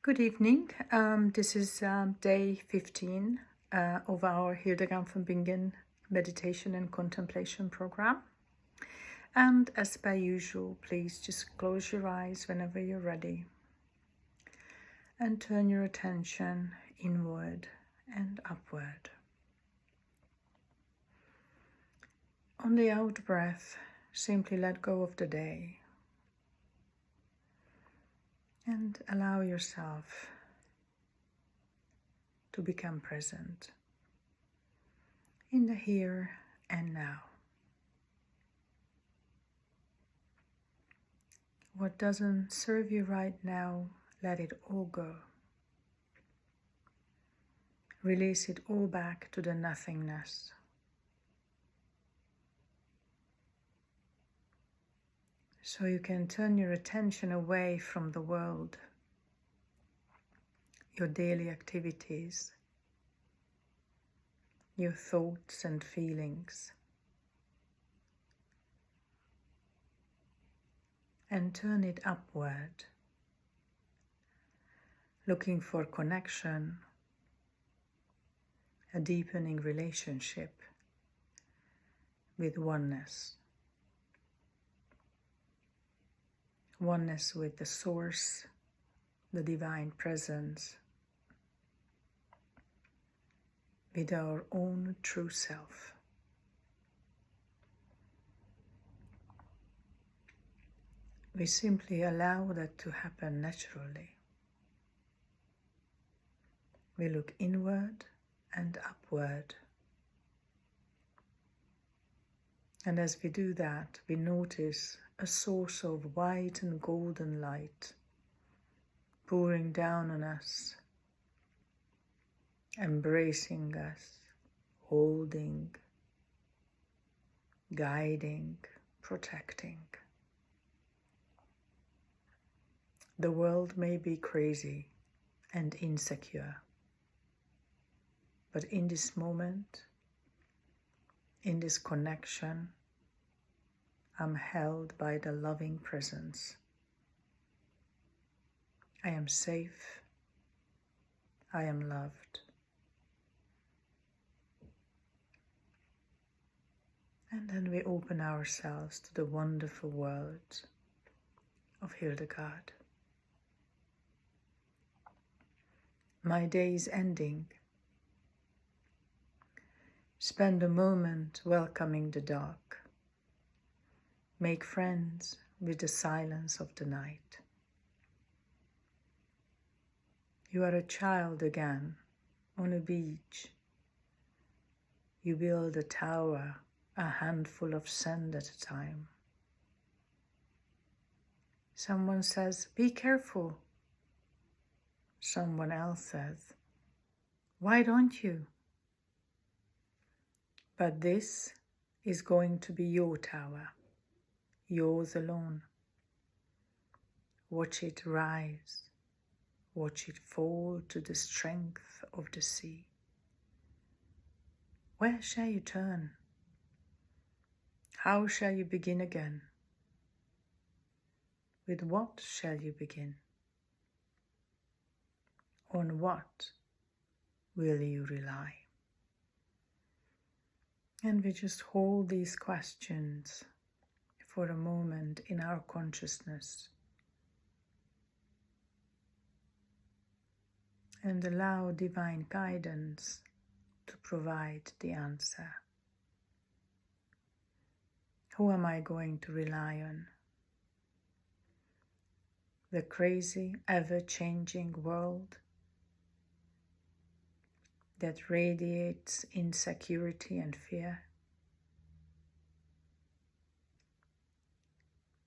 Good evening. This is day 15 of our Hildegard von Bingen meditation and contemplation program. And as per usual, please just close your eyes whenever you're ready and turn your attention inward and upward. On the out breath, simply let go of the day and allow yourself to become present in the here and now. What doesn't serve you right now, let it all go. Release it all back to the nothingness. So you can turn your attention away from the world, your daily activities, your thoughts and feelings, and turn it upward, looking for connection, a deepening relationship with oneness. Oneness with the Source, the Divine Presence, with our own true self. We simply allow that to happen naturally. We look inward and upward. And as we do that, we notice a source of white and golden light pouring down on us, embracing us, holding, guiding, protecting. The world may be crazy and insecure, but in this moment, in this connection, I'm held by the loving presence. I am safe. I am loved. And then we open ourselves to the wonderful world of Hildegard. My day is ending. Spend a moment welcoming the dark. Make friends with the silence of the night. You are a child again on a beach. You build a tower, a handful of sand at a time. Someone says, "Be careful." Someone else says, "Why don't you?" But this is going to be your tower, yours alone. Watch it rise, watch it fall to the strength of the sea. Where shall you turn? How shall you begin again? With what shall you begin? On what will you rely? And we just hold these questions for a moment in our consciousness and allow divine guidance to provide the answer. Who am I going to rely on? The crazy, ever-changing world that radiates insecurity and fear?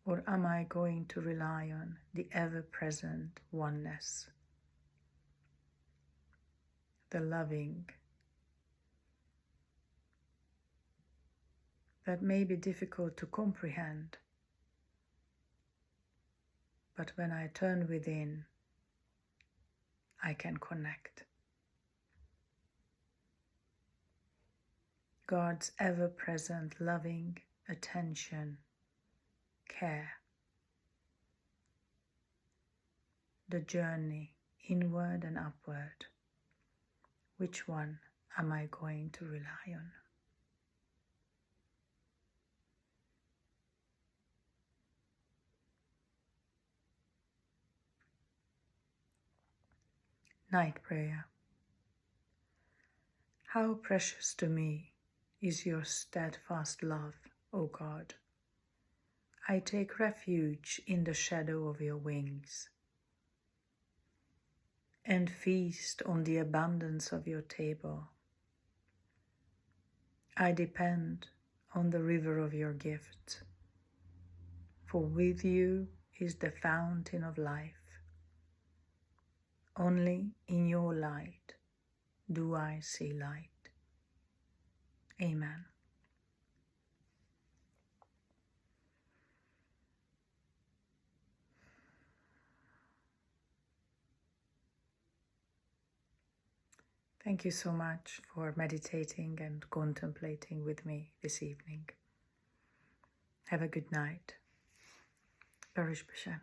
Or am I going to rely on the ever-present oneness, the loving, that may be difficult to comprehend, but when I turn within, I can connect. God's ever-present loving attention, care, the journey inward and upward. Which one am I going to rely on? Night prayer. How precious to me is your steadfast love, O God. I take refuge in the shadow of your wings and feast on the abundance of your table. I depend on the river of your gift, for with you is the fountain of life. Only in your light do I see light. Amen. Thank you so much for meditating and contemplating with me this evening. Have a good night. Baruch B'Shem.